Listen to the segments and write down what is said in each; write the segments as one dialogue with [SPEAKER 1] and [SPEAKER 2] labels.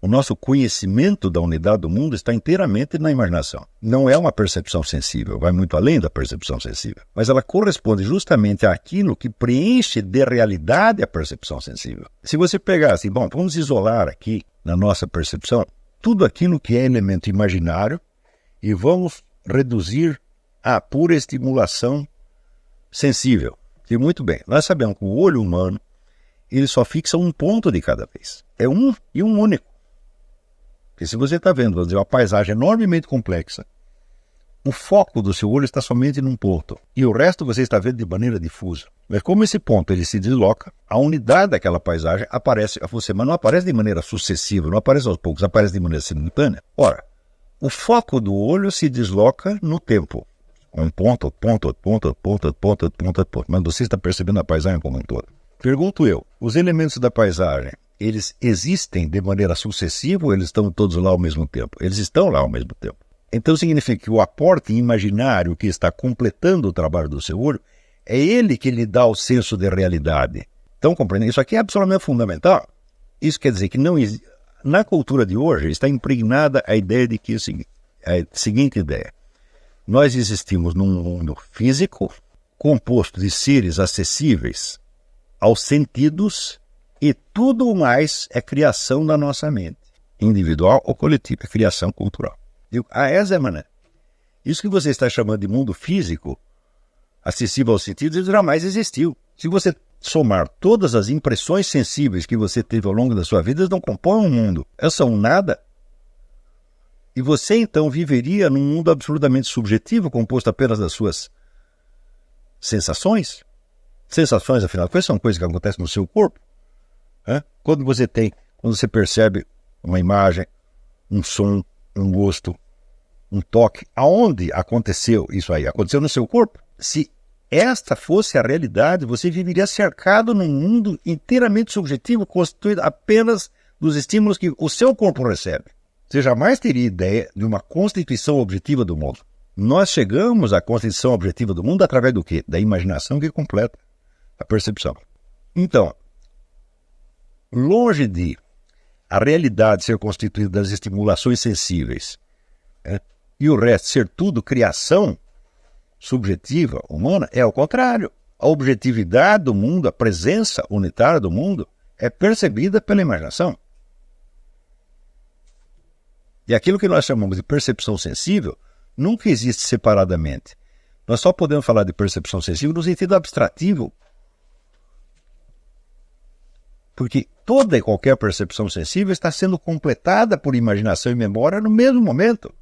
[SPEAKER 1] O nosso conhecimento da unidade do mundo está inteiramente na imaginação. Não é uma percepção sensível, vai muito além da percepção sensível. Mas ela corresponde justamente àquilo que preenche de realidade a percepção sensível. Se você pegar assim, bom, vamos isolar aqui na nossa percepção tudo aquilo que é elemento imaginário e vamos reduzir à pura estimulação sensível. E muito bem, nós sabemos que o olho humano ele só fixa um ponto de cada vez. É um e um único. Porque se você está vendo, vamos dizer, uma paisagem enormemente complexa, o foco do seu olho está somente num ponto. E o resto você está vendo de maneira difusa. Mas como esse ponto ele se desloca, a unidade daquela paisagem aparece a você, mas não aparece de maneira sucessiva, não aparece aos poucos, aparece de maneira simultânea. Ora, o foco do olho se desloca no tempo. Um ponto, ponto, ponto, ponto, ponto, ponto, ponto. Mas você está percebendo a paisagem como um todo. Pergunto eu, os elementos da paisagem, eles existem de maneira sucessiva ou eles estão todos lá ao mesmo tempo? Eles estão lá ao mesmo tempo. Então significa que o aporte imaginário que está completando o trabalho do seu olho, é ele que lhe dá o senso de realidade. Então, compreendem? Isso aqui é absolutamente fundamental. Isso quer dizer que não na cultura de hoje está impregnada a ideia de que a seguinte ideia. Nós existimos num mundo físico composto de seres acessíveis aos sentidos e tudo mais é criação da nossa mente, individual ou coletiva, é criação cultural. Digo, isso que você está chamando de mundo físico, acessível aos sentidos, isso jamais existiu. Se você somar todas as impressões sensíveis que você teve ao longo da sua vida, elas não compõem um mundo, elas são nada. E você então viveria num mundo absolutamente subjetivo, composto apenas das suas sensações? Sensações, afinal, quais são coisas que acontecem no seu corpo? Quando você percebe uma imagem, um som, um gosto, um toque, aonde aconteceu isso aí? Aconteceu no seu corpo? Se esta fosse a realidade, você viveria cercado num mundo inteiramente subjetivo, constituído apenas dos estímulos que o seu corpo recebe. Você jamais teria ideia de uma constituição objetiva do mundo. Nós chegamos à constituição objetiva do mundo através do quê? Da imaginação que completa a percepção. Então, longe de a realidade ser constituída das estimulações sensíveis e o resto ser tudo criação subjetiva, humana, é ao contrário. A objetividade do mundo, a presença unitária do mundo é percebida pela imaginação. E aquilo que nós chamamos de percepção sensível nunca existe separadamente. Nós só podemos falar de percepção sensível no sentido abstrativo, porque toda e qualquer percepção sensível está sendo completada por imaginação e memória no mesmo momento.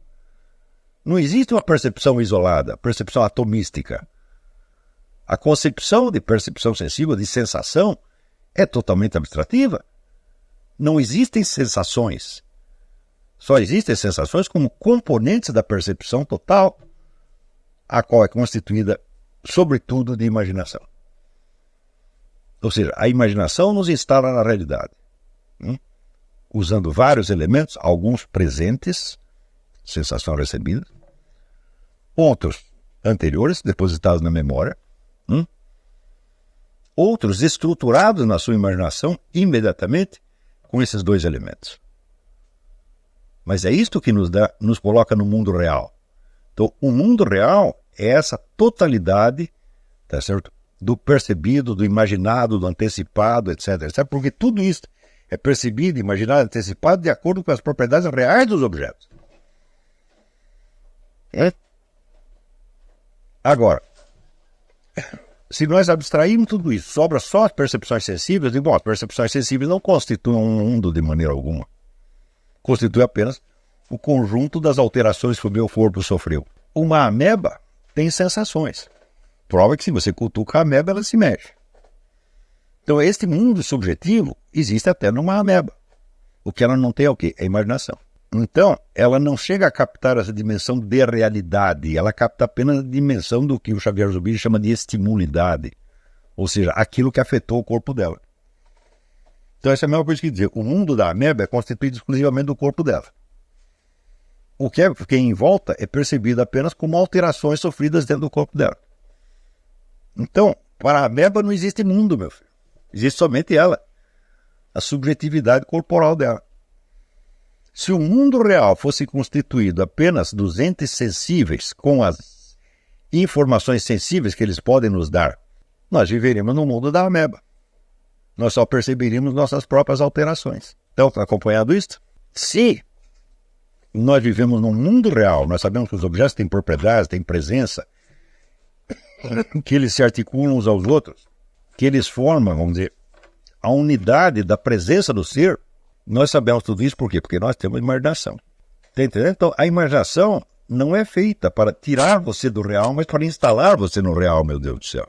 [SPEAKER 1] Não existe uma percepção isolada, percepção atomística. A concepção de percepção sensível, de sensação, é totalmente abstrativa. Não existem sensações. Só existem sensações como componentes da percepção total, a qual é constituída, sobretudo, de imaginação. Ou seja, a imaginação nos instala na realidade, usando vários elementos, alguns presentes, sensação recebida, outros anteriores, depositados na memória, outros estruturados na sua imaginação imediatamente com esses dois elementos. Mas é isto que nos coloca no mundo real. Então, o mundo real é essa totalidade, tá certo? Do percebido, do imaginado, do antecipado, etc, etc. Porque tudo isso é percebido, imaginado, antecipado de acordo com as propriedades reais dos objetos. Agora, se nós abstrairmos tudo isso, sobra só as percepções sensíveis, as percepções sensíveis não constituem um mundo de maneira alguma. Constitui apenas o conjunto das alterações que o meu corpo sofreu. Uma ameba tem sensações. Prova que se você cutuca a ameba, ela se mexe. Então, este mundo subjetivo existe até numa ameba. O que ela não tem é o quê? É imaginação. Então, ela não chega a captar essa dimensão de realidade, ela capta apenas a dimensão do que o Xavier Zubiri chama de estimulidade, ou seja, aquilo que afetou o corpo dela. Então, essa é a mesma coisa que dizer, o mundo da ameba é constituído exclusivamente do corpo dela. O que é em volta é percebido apenas como alterações sofridas dentro do corpo dela. Então, para a ameba não existe mundo, meu filho. Existe somente ela, a subjetividade corporal dela. Se o mundo real fosse constituído apenas dos entes sensíveis, com as informações sensíveis que eles podem nos dar, nós viveríamos no mundo da ameba. Nós só perceberíamos nossas próprias alterações. Então, está acompanhando isso? Se nós vivemos num mundo real, nós sabemos que os objetos têm propriedades, têm presença, que eles se articulam uns aos outros, que eles formam, vamos dizer, a unidade da presença do ser, nós sabemos tudo isso por quê? Porque nós temos imaginação. Está entendendo? Então, a imaginação não é feita para tirar você do real, mas para instalar você no real, meu Deus do céu.